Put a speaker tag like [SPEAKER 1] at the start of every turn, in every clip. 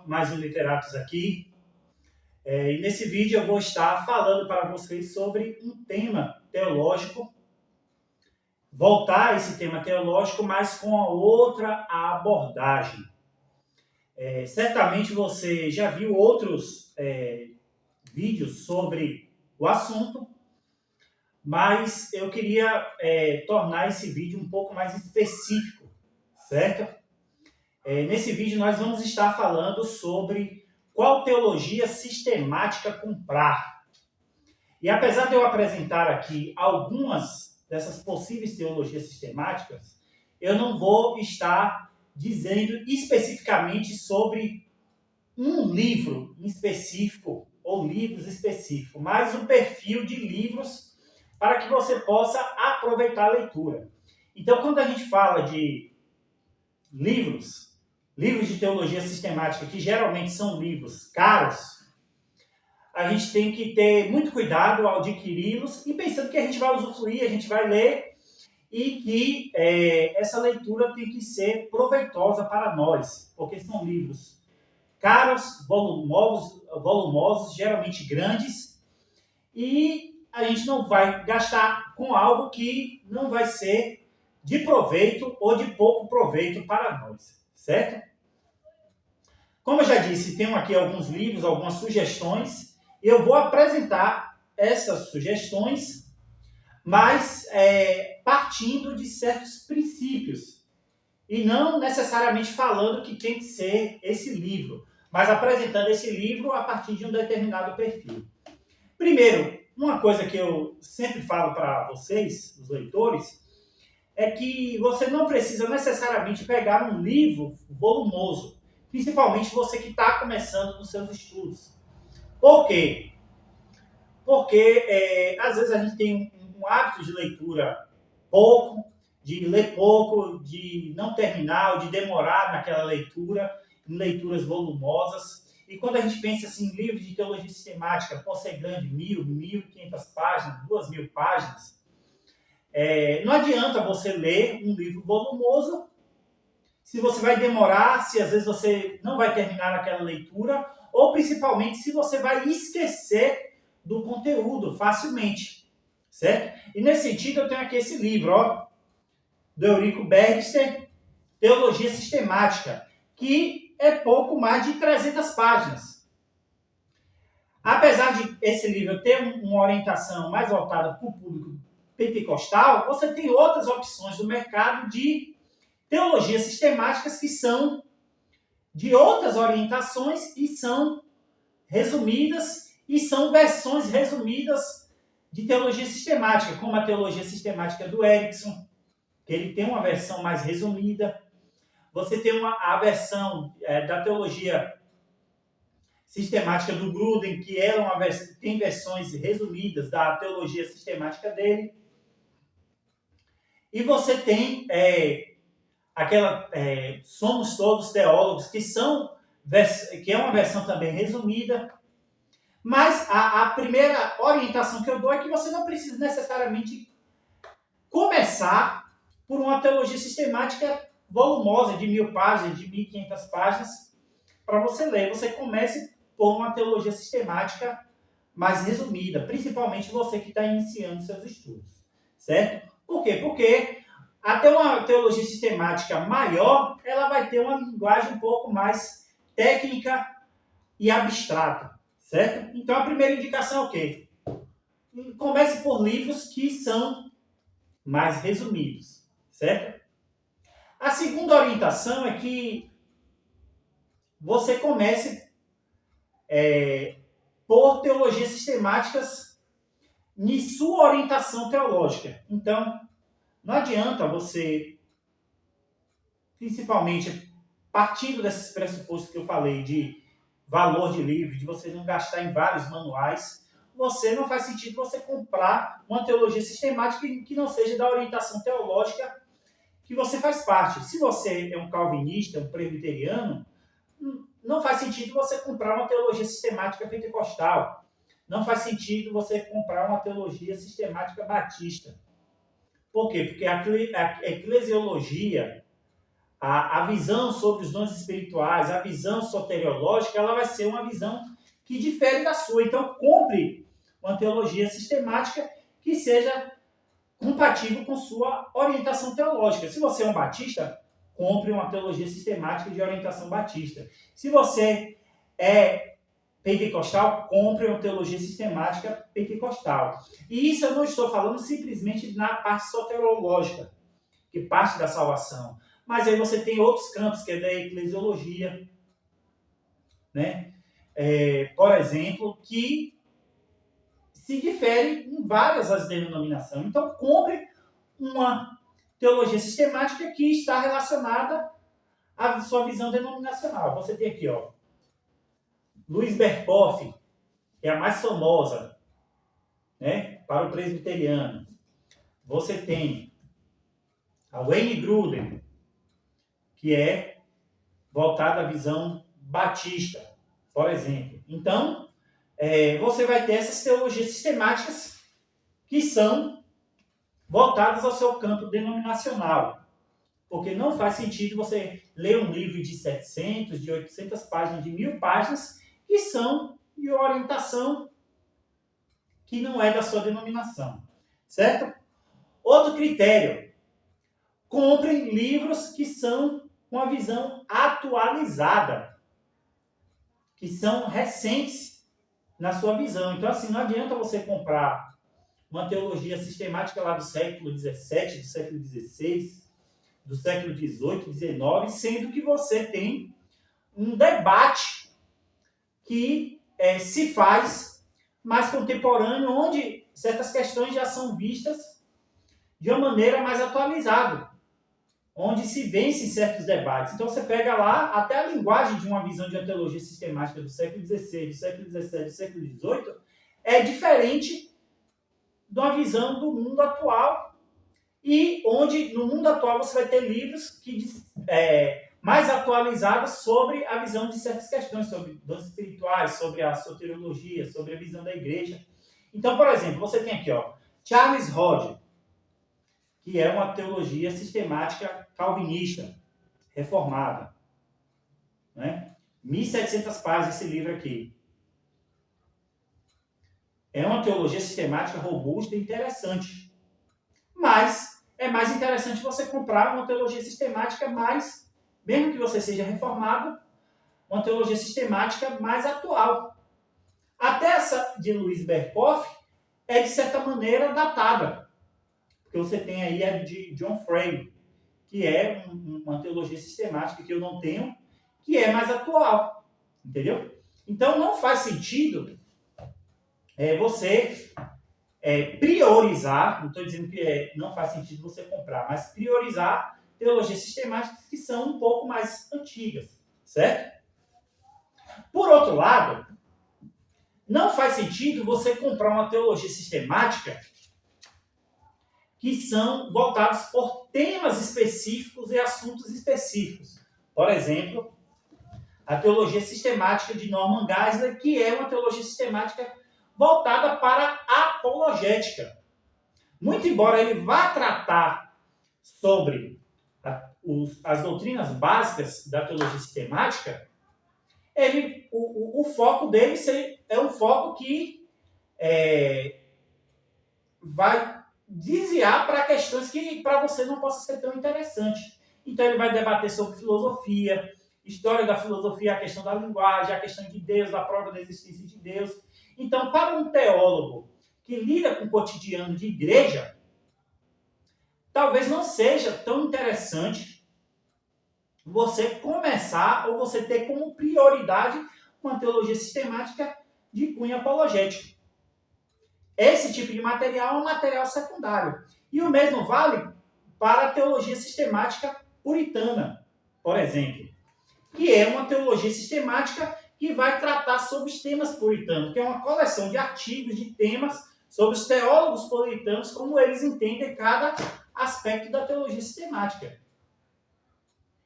[SPEAKER 1] mais um Literatos aqui. E nesse vídeo eu vou estar falando para vocês sobre um tema teológico, voltar a esse tema teológico, mas com a outra abordagem. Certamente você já viu outros vídeos sobre o assunto, mas eu queria tornar esse vídeo um pouco mais específico, certo? Nesse vídeo nós vamos estar falando sobre qual teologia sistemática comprar. E apesar de eu apresentar aqui algumas dessas possíveis teologias sistemáticas, eu não vou estar dizendo especificamente sobre um livro específico ou livros específicos, mas um perfil de livros para que você possa aproveitar a leitura. Então, quando a gente fala de livros de teologia sistemática, que geralmente são livros caros, a gente tem que ter muito cuidado ao adquiri-los e pensando que a gente vai usufruir, a gente vai ler e que essa leitura tem que ser proveitosa para nós, porque são livros caros, volumosos, geralmente grandes, e a gente não vai gastar com algo que não vai ser de proveito ou de pouco proveito para nós, certo? Como eu já disse, tenho aqui alguns livros, algumas sugestões, e eu vou apresentar essas sugestões, mas partindo de certos princípios, e não necessariamente falando que tem que ser esse livro, mas apresentando esse livro a partir de um determinado perfil. Primeiro, uma coisa que eu sempre falo para vocês, os leitores, é que você não precisa necessariamente pegar um livro volumoso, principalmente você que está começando nos seus estudos. Por quê? Porque às vezes a gente tem um hábito de leitura pouco, de ler pouco, de não terminar, ou de demorar naquela leitura, em leituras volumosas. E quando a gente pensa assim, em livros de teologia sistemática, por ser grande, 1.500 páginas, 2.000 páginas, não adianta você ler um livro volumoso se você vai demorar, se às vezes você não vai terminar naquela leitura, ou principalmente se você vai esquecer do conteúdo facilmente, certo? E nesse sentido eu tenho aqui esse livro, do Eurico Bergster, Teologia Sistemática, que é pouco mais de 300 páginas. Apesar de esse livro ter uma orientação mais voltada para o público pentecostal, você tem outras opções do mercado de teologias sistemáticas que são de outras orientações e são resumidas e são versões resumidas de teologia sistemática, como a teologia sistemática do Erickson, que ele tem uma versão mais resumida. Você tem a versão da teologia sistemática do Gruden, que tem versões resumidas da teologia sistemática dele. E você tem Somos Todos Teólogos, que é uma versão também resumida. Mas a primeira orientação que eu dou é que você não precisa necessariamente começar por uma teologia sistemática volumosa, de 1.000 páginas, de 1.500 páginas, para você ler. Você comece por uma teologia sistemática mais resumida, principalmente você que está iniciando seus estudos, certo? Por quê? Porque até uma teologia sistemática maior, ela vai ter uma linguagem um pouco mais técnica e abstrata, certo? Então a primeira indicação é o quê? Comece por livros que são mais resumidos, certo? A segunda orientação é que você comece por teologias sistemáticas em sua orientação teológica. Então, não adianta você, principalmente partindo desses pressupostos que eu falei de valor de livro, de você não gastar em vários manuais, não faz sentido você comprar uma teologia sistemática que não seja da orientação teológica que você faz parte. Se você é um calvinista, um presbiteriano, não faz sentido você comprar uma teologia sistemática pentecostal. Não faz sentido você comprar uma teologia sistemática batista. Por quê? Porque a eclesiologia, a visão sobre os dons espirituais, a visão soteriológica, ela vai ser uma visão que difere da sua. Então, compre uma teologia sistemática que seja compatível com sua orientação teológica. Se você é um batista, compre uma teologia sistemática de orientação batista. Se você é pentecostal, compre uma teologia sistemática pentecostal. E isso eu não estou falando simplesmente na parte soteriológica, que parte da salvação. Mas aí você tem outros campos, que é da eclesiologia, né? Por exemplo, que se difere em várias as denominações. Então, compre uma teologia sistemática que está relacionada à sua visão denominacional. Você tem aqui, ó, Louis Berkhoff, que é a mais famosa, né, para o presbiteriano. Você tem a Wayne Grudem, que é voltada à visão batista, por exemplo. Então, você vai ter essas teologias sistemáticas que são voltadas ao seu campo denominacional. Porque não faz sentido você ler um livro de 700, de 800 páginas, de 1000 páginas, que são de orientação que não é da sua denominação. Certo? Outro critério. Comprem livros que são com a visão atualizada, que são recentes na sua visão. Então, assim, não adianta você comprar uma teologia sistemática lá do século XVII, do século XVI, do século XVIII, XIX, sendo que você tem um debate que se faz mais contemporâneo, onde certas questões já são vistas de uma maneira mais atualizada, onde se vence certos debates. Então você pega lá, até a linguagem de uma visão de uma teologia sistemática do século XVI, do século XVII, do século XVIII, é diferente de uma visão do mundo atual, e onde no mundo atual você vai ter livros que mais atualizados sobre a visão de certas questões, sobre dons espirituais, sobre a soteriologia, sobre a visão da igreja. Então, por exemplo, você tem aqui, ó, Charles Hodge, que é uma teologia sistemática calvinista, reformada. Né? 1.700 páginas esse livro aqui. É uma teologia sistemática robusta e interessante. Mas é mais interessante você comprar uma teologia sistemática mais, mesmo que você seja reformado, uma teologia sistemática mais atual. Até essa de Louis Berkhoff é, de certa maneira, datada. Porque você tem aí a de John Frame, que é uma teologia sistemática que eu não tenho, que é mais atual. Entendeu? Então, não faz sentido você priorizar, não estou dizendo que não faz sentido você comprar, mas priorizar teologias sistemáticas que são um pouco mais antigas, certo? Por outro lado, não faz sentido você comprar uma teologia sistemática que são voltados por temas específicos e assuntos específicos. Por exemplo, a teologia sistemática de Norman Geisler, que é uma teologia sistemática voltada para a apologética. Muito embora ele vá tratar sobre as doutrinas básicas da teologia sistemática, o foco dele é um foco que vai desviar para questões que para você não possa ser tão interessante. Então ele vai debater sobre filosofia, história da filosofia, a questão da linguagem, a questão de Deus, da prova da existência de Deus. Então, para um teólogo que lida com o cotidiano de igreja, talvez não seja tão interessante você começar ou você ter como prioridade uma teologia sistemática de cunho apologético. Esse tipo de material é um material secundário. E o mesmo vale para a teologia sistemática puritana, por exemplo, que é uma teologia sistemática que vai tratar sobre os temas puritanos, que é uma coleção de artigos, de temas sobre os teólogos puritanos, como eles entendem cada aspecto da teologia sistemática.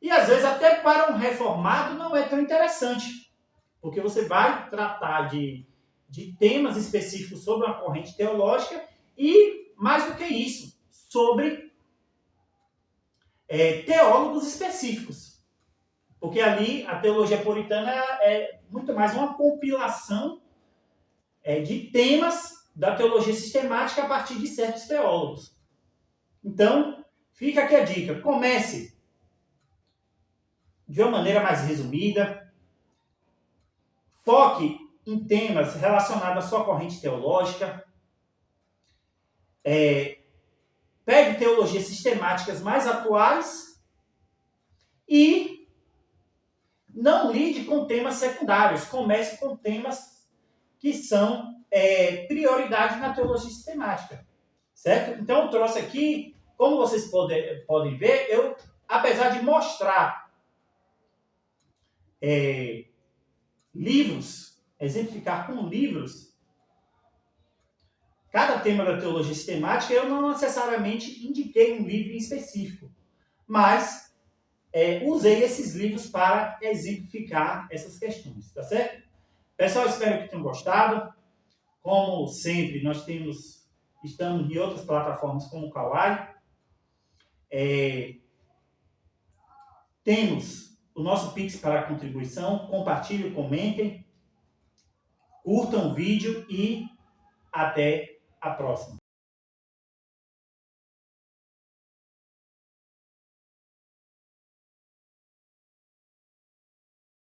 [SPEAKER 1] E às vezes até para um reformado não é tão interessante, porque você vai tratar de temas específicos sobre uma corrente teológica e, mais do que isso, sobre teólogos específicos. Porque ali a teologia puritana é muito mais uma compilação de temas da teologia sistemática a partir de certos teólogos. Então, fica aqui a dica. Comece de uma maneira mais resumida. Foque em temas relacionados à sua corrente teológica. Pegue teologias sistemáticas mais atuais e não lide com temas secundários. Comece com temas que são prioridade na teologia sistemática. Certo? Então, eu trouxe aqui, como vocês podem ver, eu, apesar de mostrar livros, exemplificar com livros, cada tema da teologia sistemática, eu não necessariamente indiquei um livro em específico, mas usei esses livros para exemplificar essas questões, tá certo? Pessoal, espero que tenham gostado. Como sempre, nós estamos em outras plataformas como o Kawai. Temos o nosso Pix para contribuição. Compartilhem, comentem, curtam o vídeo e até a próxima.